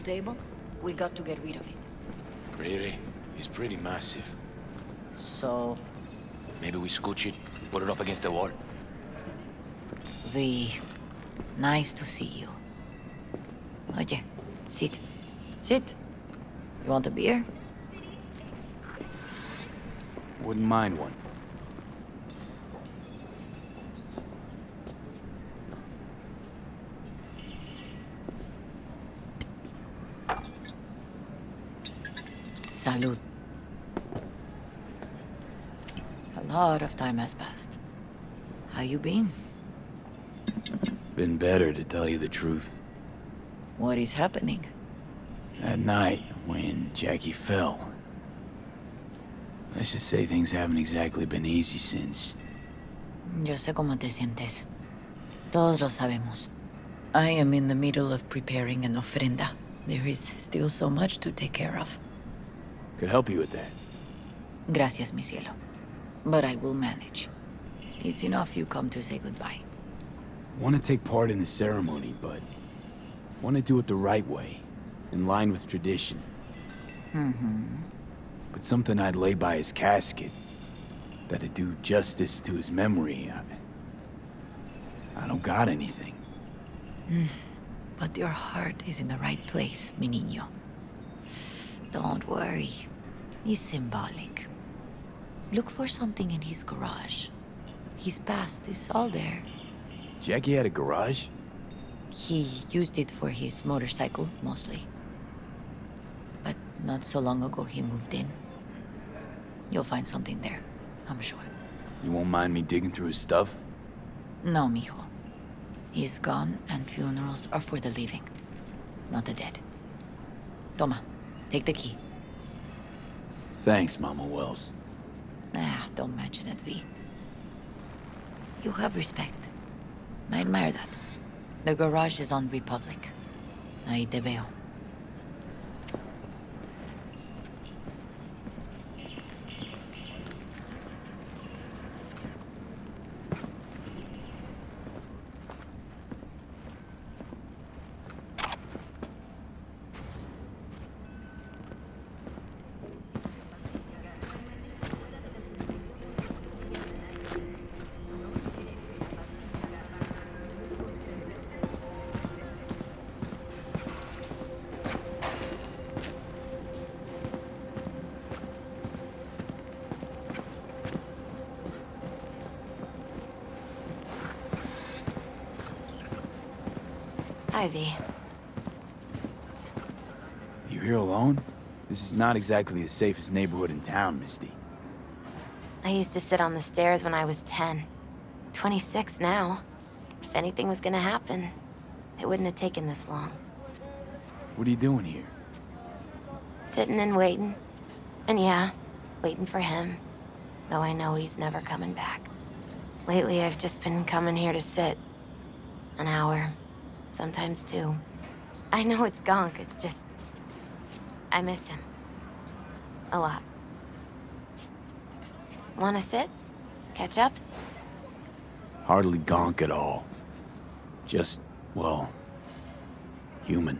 table? We got to get rid of it. Really? It's pretty massive. So, Maybe we scooch it, put it up against the wall. V, nice to see you. Oye, sit. Sit. You want a beer? Wouldn't mind one. Salud. A lot of time has passed. How you been? Been better, to tell you the truth. What is happening? That night, when Jackie fell. Let's just say things haven't exactly been easy since. Yo sé cómo te sientes. Todos lo sabemos. I am in the middle of preparing an ofrenda. There is still so much to take care of. Could help you with that. Gracias, mi cielo. But I will manage. It's enough you come to say goodbye. Want to take part in the ceremony, but want to do it the right way, in line with tradition. But something I'd lay by his casket, that'd do justice to his memory. I don't got anything. But your heart is in the right place, mi niño. Don't worry. It's symbolic. Look for something in his garage. His past is all there. Jackie had a garage? He used it for his motorcycle, mostly. But not so long ago he moved in. You'll find something there, I'm sure. You won't mind me digging through his stuff? No, mijo. He's gone and funerals are for the living, not the dead. Toma, take the key. Thanks, Mama Wells. Don't mention it, V. You have respect. I admire that. The garage is on Republic. Ahí te veo. Ivy. You here alone? This is not exactly the safest neighborhood in town, Misty. I used to sit on the stairs when I was 10. 26 now. If anything was gonna happen, it wouldn't have taken this long. What are you doing here? Sitting and waiting. And yeah, waiting for him. Though I know he's never coming back. Lately, I've just been coming here to sit. An hour. Sometimes 2. I know it's gonk, it's just... I miss him. A lot. Wanna sit? Catch up? Hardly gonk at all. Just, well, human.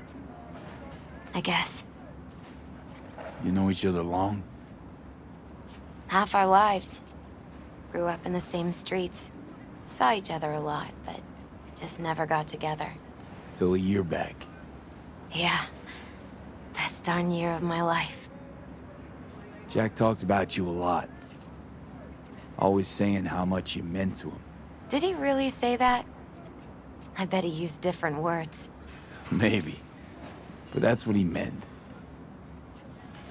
I guess. You know each other long? Half our lives. Grew up in the same streets. Saw each other a lot, but just never got together. Till a year back. Yeah. Best darn year of my life. Jack talked about you a lot. Always saying how much you meant to him. Did he really say that? I bet he used different words. Maybe. But that's what he meant.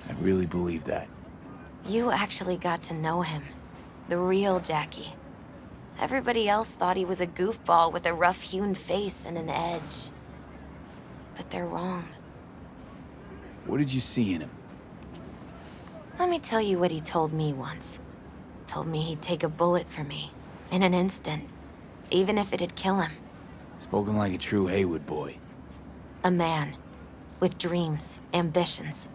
I really believe that. You actually got to know him. The real Jackie. Everybody else thought he was a goofball with a rough-hewn face and an edge. But they're wrong. What did you see in him? Let me tell you what he told me once. Told me he'd take a bullet for me. In an instant. Even if it'd kill him. Spoken like a true Haywood boy. A man. With dreams, ambitions.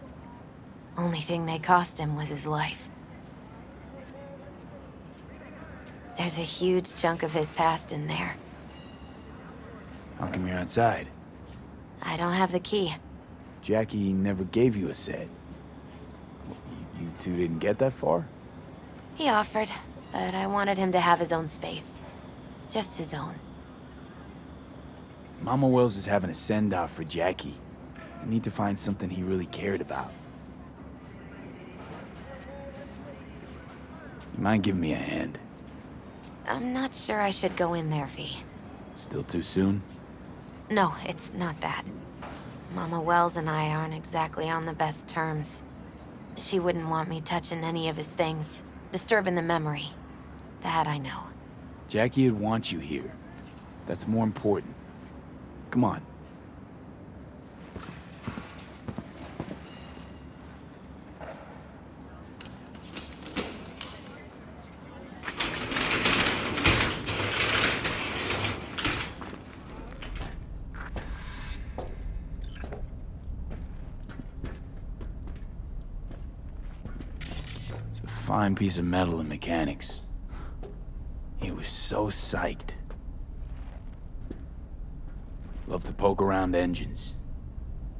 Only thing they cost him was his life. There's a huge chunk of his past in there. How come you're outside? I don't have the key. Jackie never gave you a set. You two didn't get that far? He offered, but I wanted him to have his own space. Just his own. Mama Wells is having a send-off for Jackie. I need to find something he really cared about. You mind giving me a hand? I'm not sure I should go in there, V. Still too soon? No, it's not that. Mama Wells and I aren't exactly on the best terms. She wouldn't want me touching any of his things, disturbing the memory. That I know. Jackie would want you here. That's more important. Come on. Fine piece of metal in mechanics. He was so psyched. Loved to poke around engines.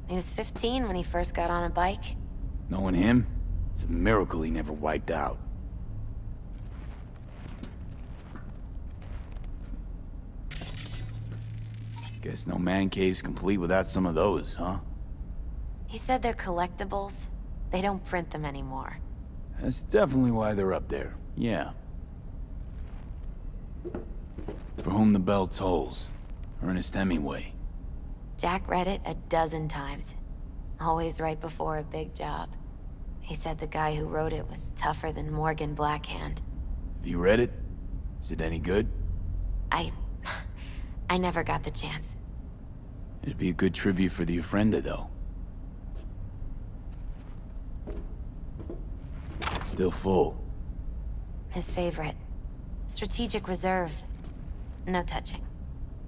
He was 15 when he first got on a bike. Knowing him, it's a miracle he never wiped out. Guess no man cave's complete without some of those, huh? He said they're collectibles. They don't print them anymore. That's definitely why they're up there, yeah. For whom the bell tolls. Ernest Hemingway. Jack read it a dozen times. Always right before a big job. He said the guy who wrote it was tougher than Morgan Blackhand. Have you read it? Is it any good? I never got the chance. It'd be a good tribute for the Ofrenda, though. Still full. His favorite. Strategic reserve. No touching.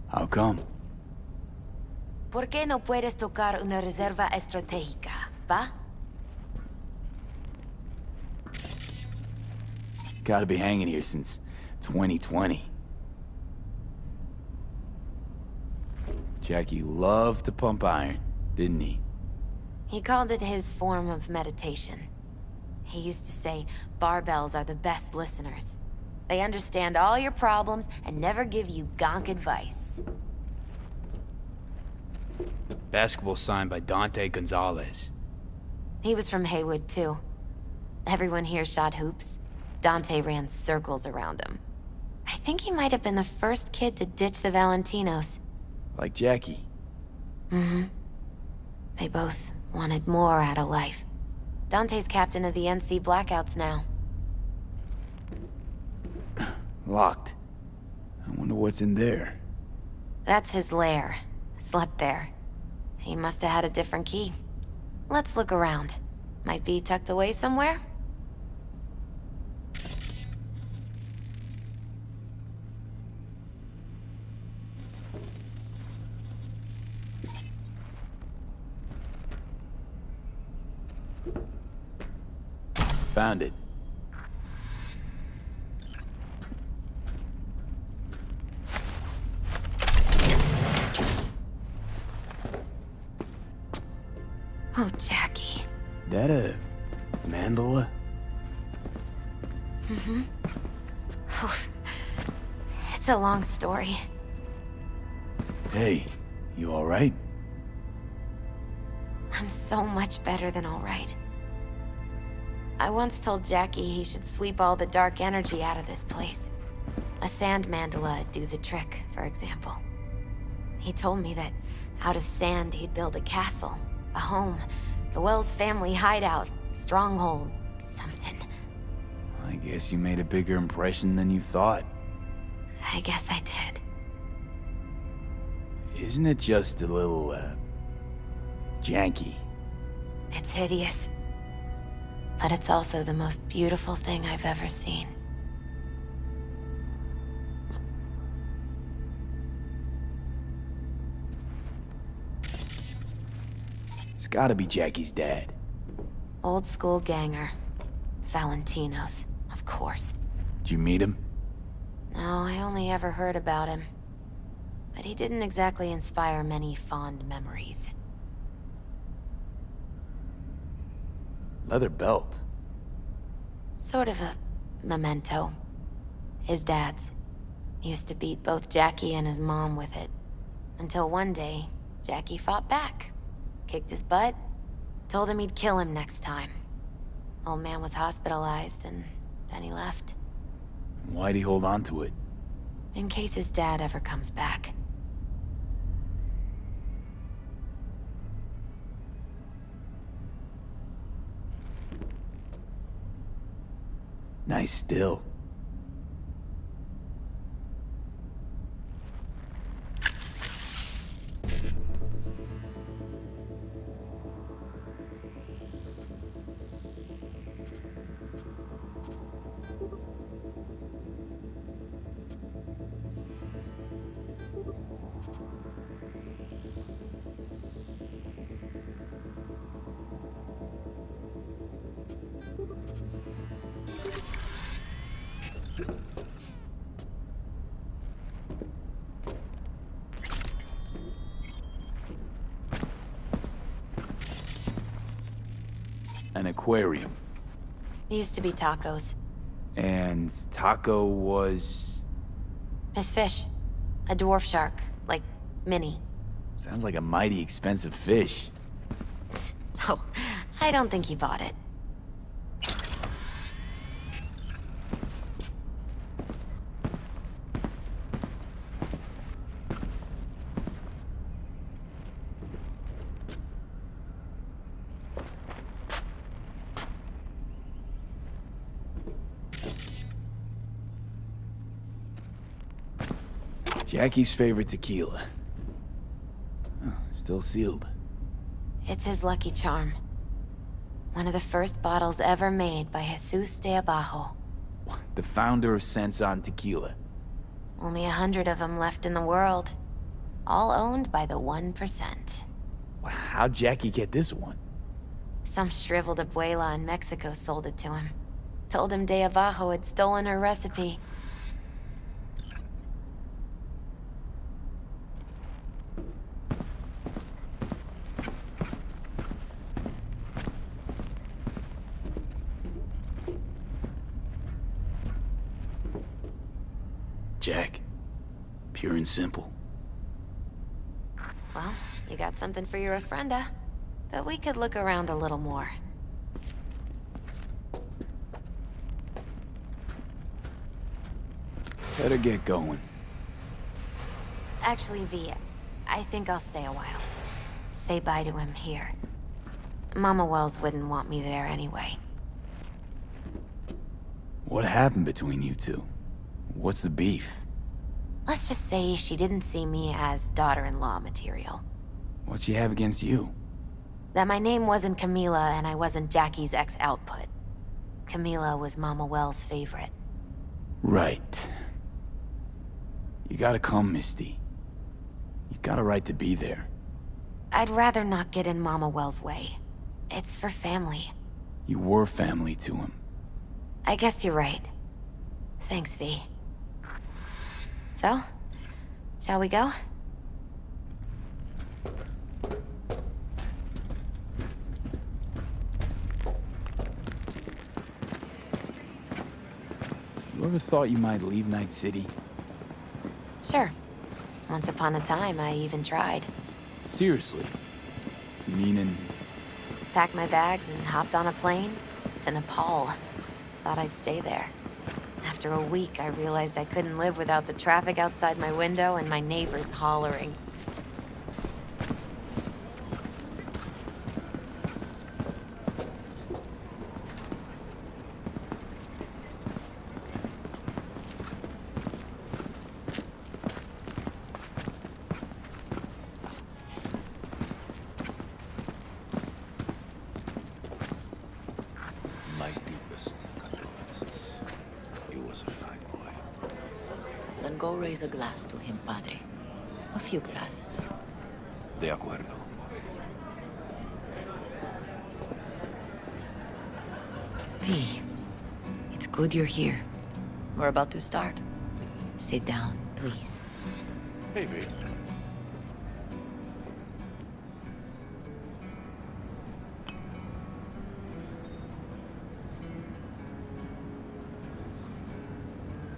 How come? ¿Por qué no puedes tocar una reserva estratégica, va? Gotta be hanging here since 2020. Jackie loved to pump iron, didn't he? He called it his form of meditation. He used to say, barbells are the best listeners. They understand all your problems and never give you gonk advice. Basketball signed by Dante Gonzalez. He was from Haywood, too. Everyone here shot hoops. Dante ran circles around him. I think he might have been the first kid to ditch the Valentinos. Like Jackie. Mm-hmm. They both wanted more out of life. Dante's captain of the NC Blackouts now. Locked. I wonder what's in there. That's his lair. Slept there. He must have had a different key. Let's look around. Might be tucked away somewhere? Found it. Oh, Jackie. That a mandala? Mm-hmm. Oh, it's a long story. Hey, you alright? I'm so much better than all right. I once told Jackie he should sweep all the dark energy out of this place. A sand mandala'd do the trick, for example. He told me that out of sand he'd build a castle, a home, the Wells family hideout, stronghold, something. I guess you made a bigger impression than you thought. I guess I did. Isn't it just a little, janky? It's hideous. But it's also the most beautiful thing I've ever seen. It's gotta be Jackie's dad. Old school ganger. Valentinos, of course. Did you meet him? No, I only ever heard about him. But he didn't exactly inspire many fond memories. leather belt. Sort of a memento. His dad's. He used to beat both Jackie and his mom with it. Until one day, Jackie fought back. Kicked his butt. Told him he'd kill him next time. Old man was hospitalized, and then he left. Why'd he hold on to it? In case his dad ever comes back. Nice still. An aquarium. There used to be tacos. And Taco was... His fish. A dwarf shark. Like, Minnie. Sounds like a mighty expensive fish. Oh, I don't think he bought it. Jackie's favorite tequila. Oh, still sealed. It's his lucky charm. One of the first bottles ever made by Jesus de Abajo. The founder of Sensan Tequila. Only 100 of them left in the world. All owned by the 1%. How'd Jackie get this one? Some shriveled abuela in Mexico sold it to him. Told him de Abajo had stolen her recipe. Jack. Pure and simple. Well, you got something for your Ofrenda. But we could look around a little more. Better get going. Actually, V, I think I'll stay a while. Say bye to him here. Mama Wells wouldn't want me there anyway. What happened between you two? What's the beef? Let's just say she didn't see me as daughter-in-law material. What she have against you? That my name wasn't Camila and I wasn't Jackie's ex-output. Camila was Mama Wells' favorite. Right. You gotta come, Misty. You got a right to be there. I'd rather not get in Mama Wells' way. It's for family. You were family to him. I guess you're right. Thanks, V. So, shall we go? You ever thought you might leave Night City? Sure. Once upon a time, I even tried. Seriously? Meaning... Packed my bags and hopped on a plane to Nepal. Thought I'd stay there. After a week, I realized I couldn't live without the traffic outside my window and my neighbors hollering. My deepest condolences. He was a fine boy. Then go raise a glass to him, Padre. A few glasses. De acuerdo. V, it's good you're here. We're about to start. Sit down, please. Maybe.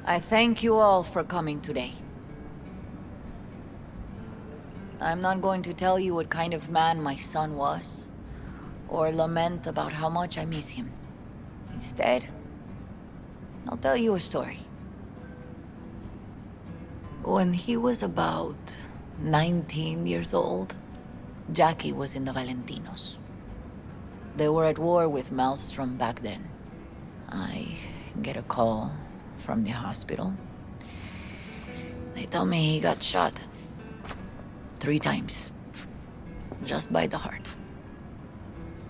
I thank you all for coming today. I'm not going to tell you what kind of man my son was, or lament about how much I miss him. Instead, I'll tell you a story. When he was about 19 years old, Jackie was in the Valentinos. They were at war with Maelstrom back then. I get a call from the hospital. They tell me he got shot 3 times, just by the heart.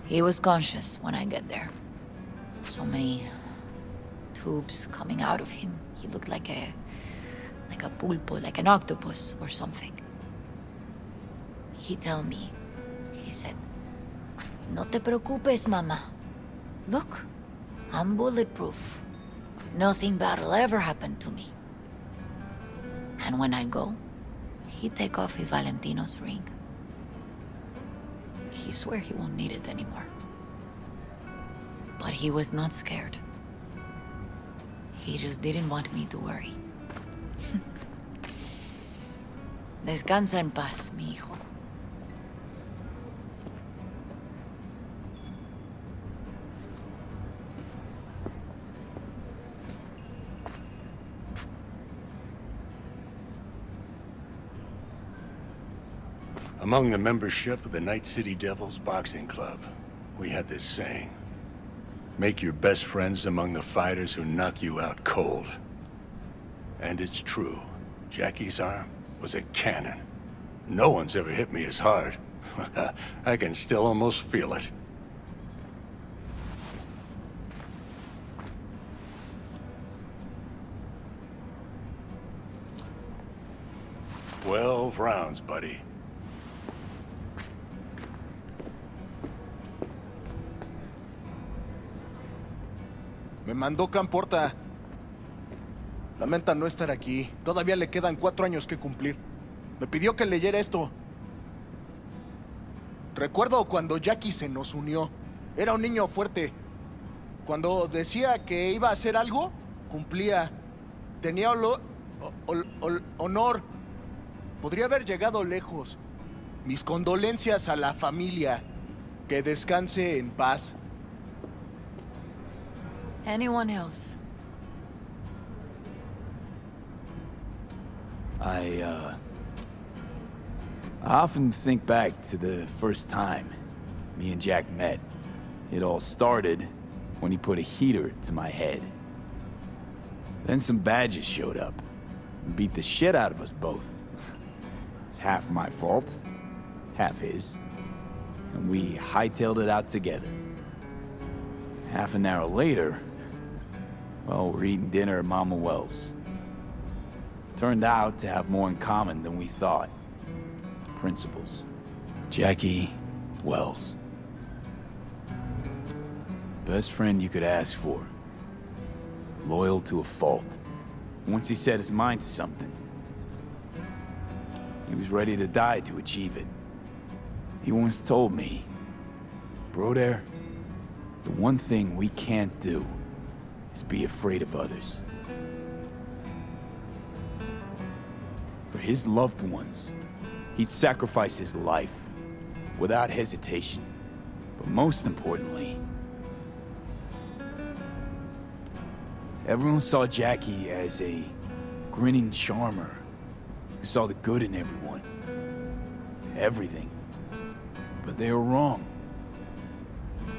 He was conscious when I get there. So many tubes coming out of him. He looked like a pulpo, like an octopus or something. He tell me, he said, "No te preocupes, mama. Look, I'm bulletproof. Nothing bad will ever happen to me." And when I go, he take off his Valentino's ring. He swear he won't need it anymore. But he was not scared. He just didn't want me to worry. Descansa en paz, mi hijo. Among the membership of the Night City Devils Boxing Club, we had this saying. Make your best friends among the fighters who knock you out cold. And it's true. Jackie's arm was a cannon. No one's ever hit me as hard. I can still almost feel it. "12 rounds, buddy." Me mandó Camporta. Lamenta no estar aquí. Todavía le quedan 4 años que cumplir. Me pidió que leyera esto. Recuerdo cuando Jackie se nos unió. Era un niño fuerte. Cuando decía que iba a hacer algo, cumplía. Tenía honor. Podría haber llegado lejos. Mis condolencias a la familia. Que descanse en paz. Anyone else? I often think back to the first time me and Jack met. It all started when he put a heater to my head. Then some badges showed up and beat the shit out of us both. It's half my fault, half his. And we hightailed it out together. Half an hour later, well, we're eating dinner at Mama Wells. Turned out to have more in common than we thought. Principles. Jackie Wells. Best friend you could ask for. Loyal to a fault. Once he set his mind to something, he was ready to die to achieve it. He once told me, "Broder, the one thing we can't do is be afraid of others." For his loved ones, he'd sacrifice his life without hesitation. But most importantly, everyone saw Jackie as a grinning charmer who saw the good in everyone. Everything. But they were wrong.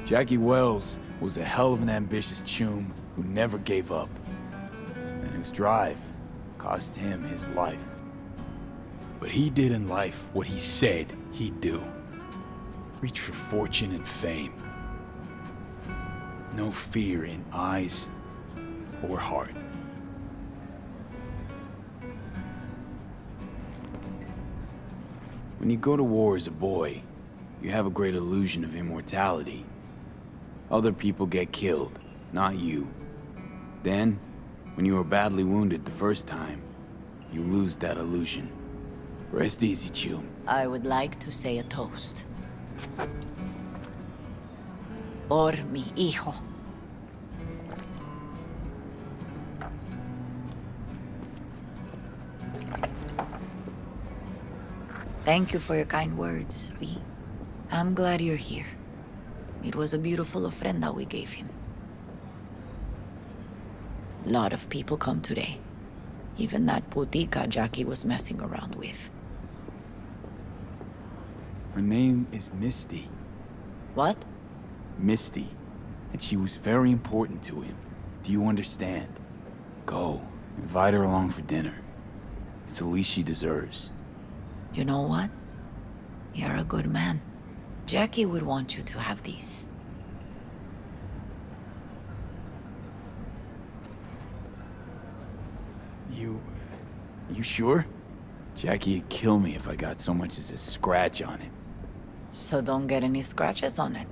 Jackie Wells was a hell of an ambitious choom who never gave up, and whose drive cost him his life. But he did in life what he said he'd do. Reach for fortune and fame. No fear in eyes or heart. When you go to war as a boy, you have a great illusion of immortality. Other people get killed, not you. Then, when you are badly wounded the first time, you lose that illusion. Rest easy, Chum. I would like to say a toast. Por mi hijo. Thank you for your kind words, V. I'm glad you're here. It was a beautiful ofrenda we gave him. Lot of people come today. Even that putica Jackie was messing around with. Her name is Misty. What? Misty. And she was very important to him. Do you understand? Go. Invite her along for dinner. It's the least she deserves. You know what? You're a good man. Jackie would want you to have these. You sure? Jackie'd kill me if I got so much as a scratch on it. So don't get any scratches on it.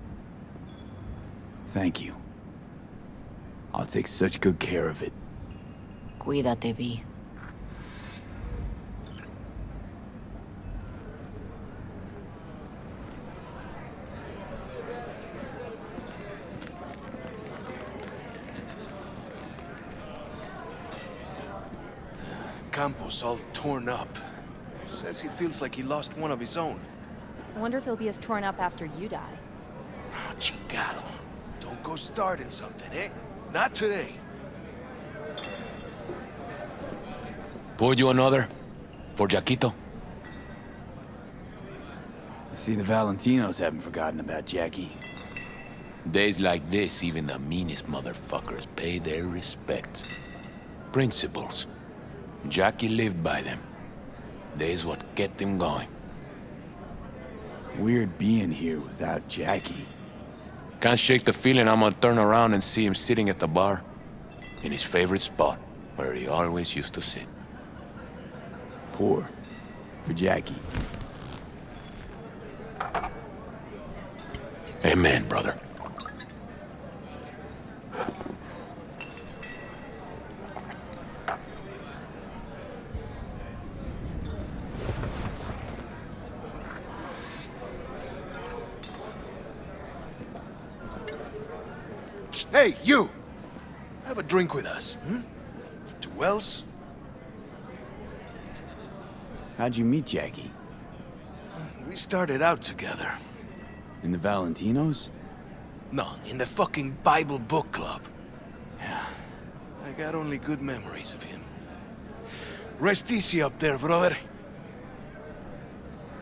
Thank you. I'll take such good care of it. Cuídate, V. Campos all torn up. Says he feels like he lost one of his own. I wonder if he'll be as torn up after you die. Ah, chingado. Don't go starting something, eh? Not today. Pour you another? For Jaquito? I see the Valentinos haven't forgotten about Jackie. Days like this, even the meanest motherfuckers pay their respects. Principles. Jackie lived by them. They's what kept him going. Weird being here without Jackie. Can't shake the feeling I'm gonna turn around and see him sitting at the bar. In his favorite spot, where he always used to sit. Pour. For Jackie. Amen, brother. Hey, you! Have a drink with us, hmm? 2 Wells? How'd you meet Jackie? We started out together. In the Valentinos? No, in the fucking Bible book club. Yeah, I got only good memories of him. Rest easy up there, brother.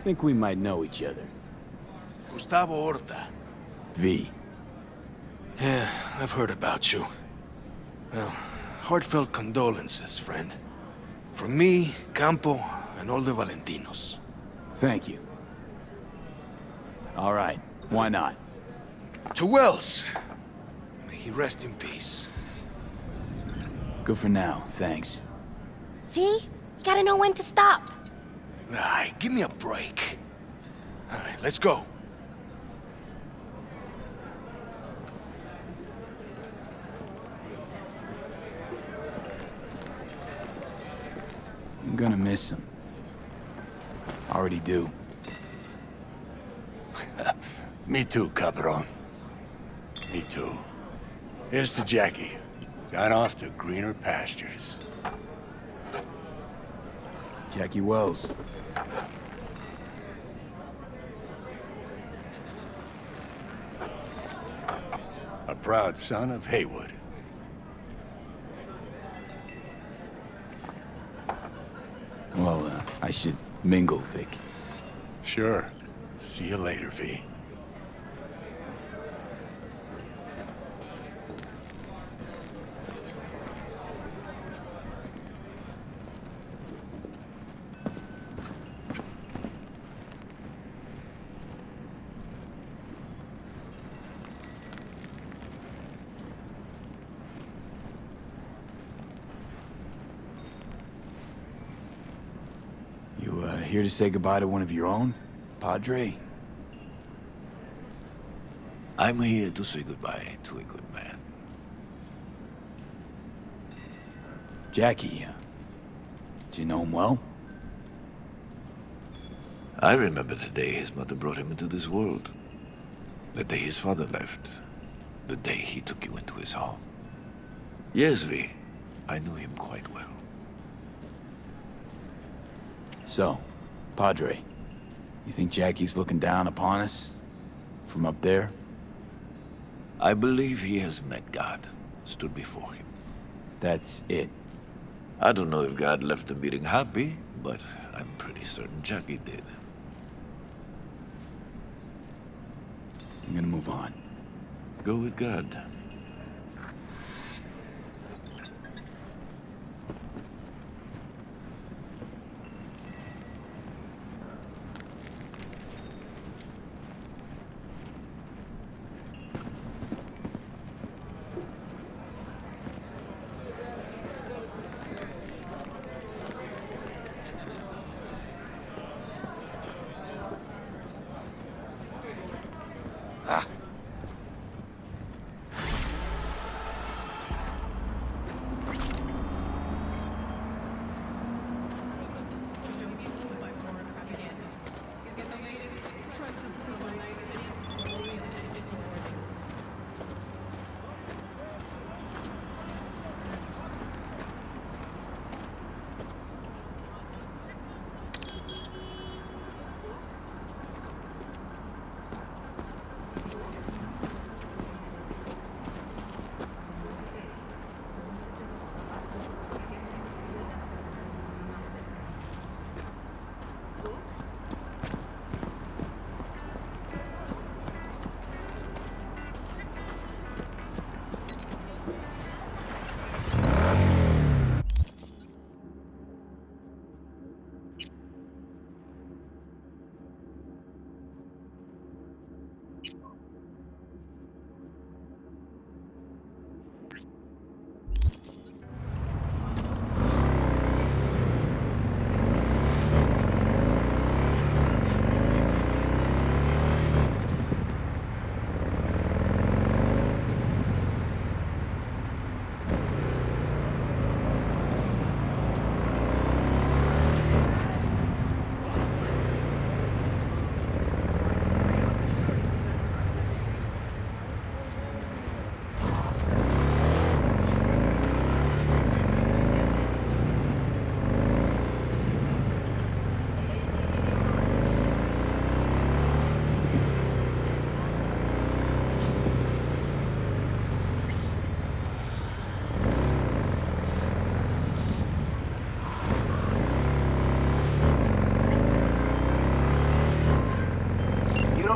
Think we might know each other. Gustavo Horta. V. Yeah, I've heard about you. Well, heartfelt condolences, friend. From me, Campo, and all the Valentinos. Thank you. All right, why not? 2 Wells! May he rest in peace. Good for now, thanks. See? You gotta know when to stop. Ay, give me a break. All right, let's go. I'm gonna miss him. Already do. Me too, cabron. Me too. Here's to Jackie. Gone off to greener pastures. Jackie Wells. A proud son of Haywood. Well, I should mingle, Vic. Sure. See you later, V. You, here to say goodbye to one of your own? Padre? I'm here to say goodbye to a good man. Jackie, do you know him well? I remember the day his mother brought him into this world. The day his father left. The day he took you into his home. Yes, V. I knew him quite well. So, Padre, You think Jackie's looking down upon us? From up there? I believe he has met God, stood before him. That's it. I don't know if God left the meeting happy, but I'm pretty certain Jackie did. I'm gonna move on. Go with God.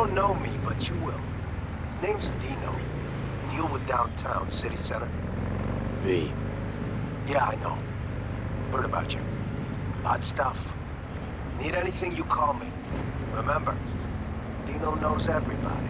don't know me, but you will. Name's Dino. Deal with downtown, city center. V. Yeah, I know. Heard about you. Odd stuff. Need anything, you call me. Remember, Dino knows everybody.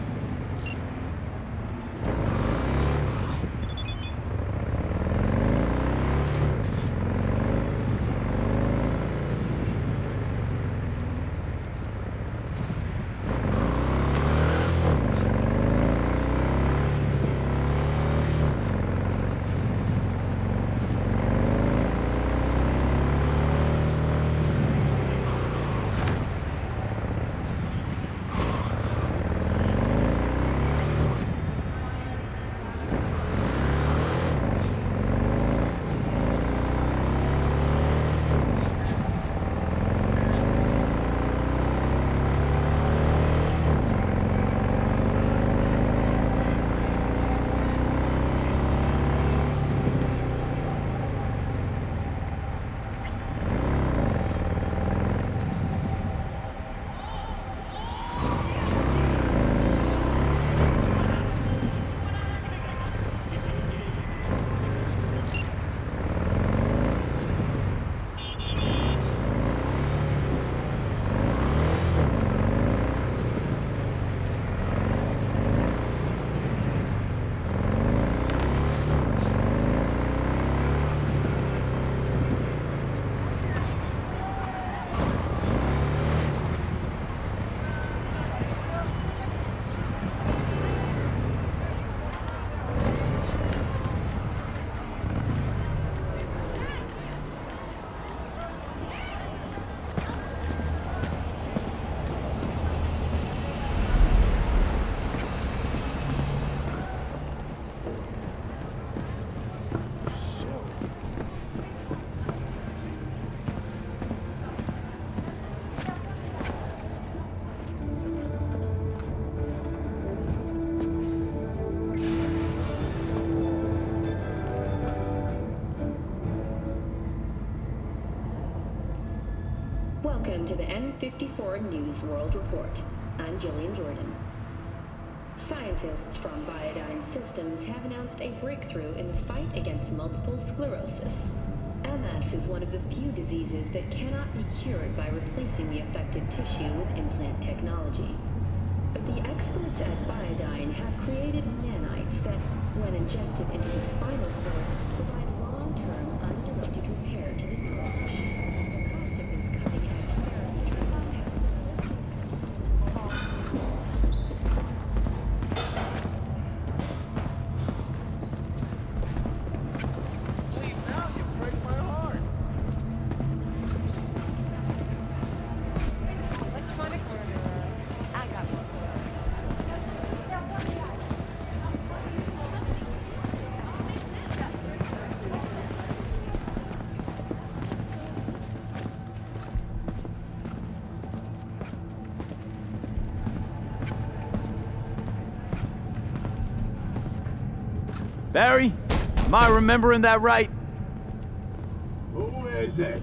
Welcome to the N54 News World Report. I'm Jillian Jordan. Scientists from Biodyne Systems have announced a breakthrough in the fight against multiple sclerosis. MS is one of the few diseases that cannot be cured by replacing the affected tissue with implant technology. But the experts at Biodyne have created nanites that, when injected into the spinal cord, provide long-term uninterrupted repair to the neural tissue. The cost of this cutting-edge therapy has been Leave now, you break my heart. Electronic murderer. I got one. Barry, am I remembering that right? Who is it?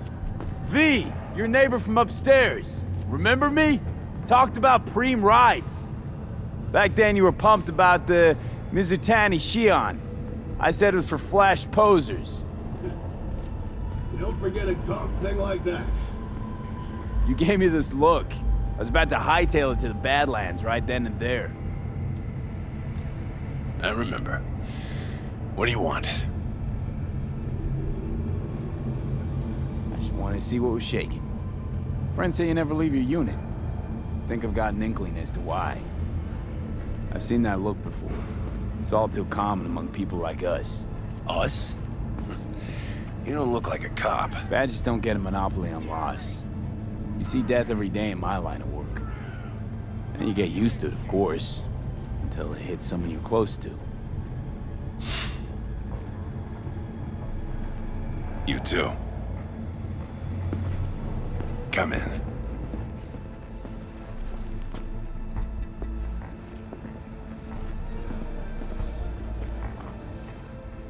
V, your neighbor from upstairs. Remember me? Talked about preem rides. Back then you were pumped about the Mizutani Shion. I said it was for flash posers. You don't forget a dumb thing like that. You gave me this look. I was about to hightail it to the Badlands right then and there. I remember. What do you want? I just wanted to see what was shaking. Friends say you never leave your unit. Think I've got an inkling as to why. I've seen that look before. It's all too common among people like us. Us? You don't look like a cop. Badges don't get a monopoly on loss. You see death every day in my line of work. And you get used to it, of course, until it hits someone you're close to. You too. Come in.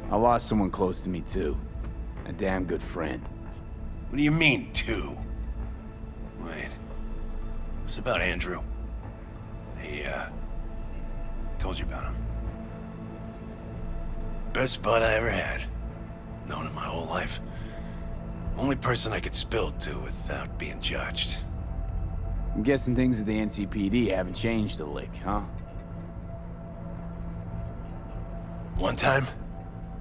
I lost someone close to me too. A damn good friend. What do you mean, two? Wait. This about Andrew? They, told you about him. Best bud I ever had. Known him my whole life. Only person I could spill it to without being judged. I'm guessing things at the NCPD haven't changed a lick, huh? One time,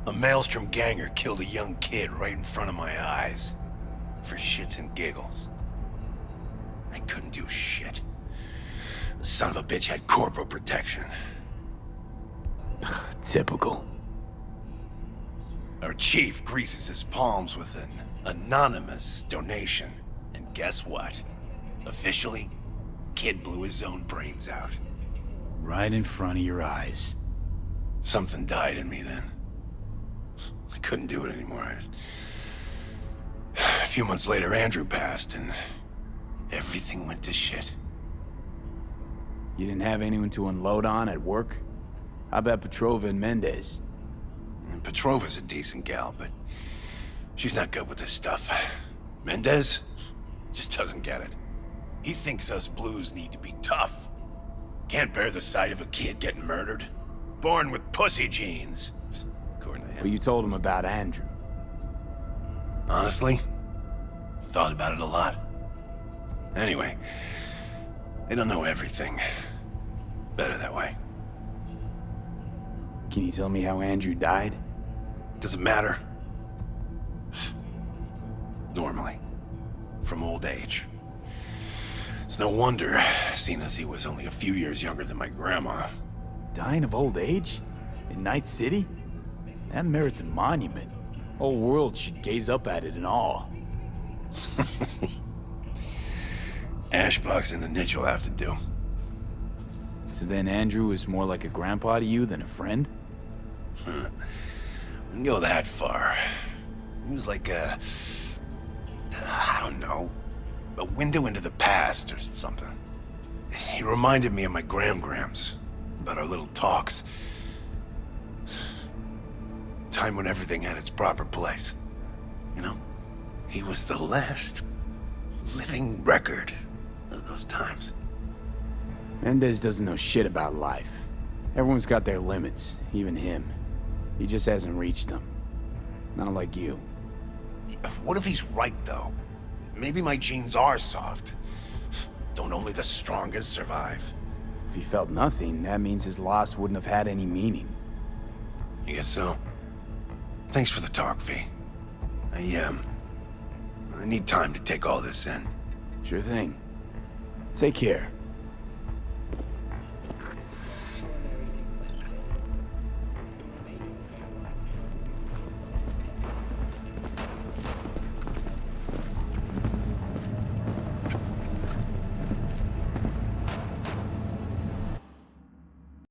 a Maelstrom ganger killed a young kid right in front of my eyes. For shits and giggles. I couldn't do shit. The son of a bitch had corporal protection. Typical. Our chief greases his palms with an anonymous donation. And guess what? Officially, kid blew his own brains out. Right in front of your eyes. Something died in me then. I couldn't do it anymore. A few months later, Andrew passed, and everything went to shit. You didn't have anyone to unload on at work? How about Petrova and Mendez? And Petrova's a decent gal, but she's not good with this stuff. Mendez just doesn't get it. He thinks us blues need to be tough. Can't bear the sight of a kid getting murdered. Born with pussy genes, according to him. But you told him about Andrew. Honestly, thought about it a lot. Anyway, they don't know everything. Better that way. Can you tell me how Andrew died? Does it matter? Normally. From old age. It's no wonder, seeing as he was only a few years younger than my grandma. Dying of old age? In Night City? That merits a monument. Whole world should gaze up at it in awe. Ashbox and a niche will have to do. So then Andrew was more like a grandpa to you than a friend? Wouldn't go that far. He was like a... I don't know. A window into the past or something. He reminded me of my grams about our little talks. Time when everything had its proper place. You know? He was the last living record of those times. Mendez doesn't know shit about life. Everyone's got their limits, even him. He just hasn't reached them. Not like you. What if he's right, though? Maybe my genes are soft. Don't only the strongest survive? If he felt nothing, that means his loss wouldn't have had any meaning. I guess so. Thanks for the talk, V. I need time to take all this in. Sure thing. Take care.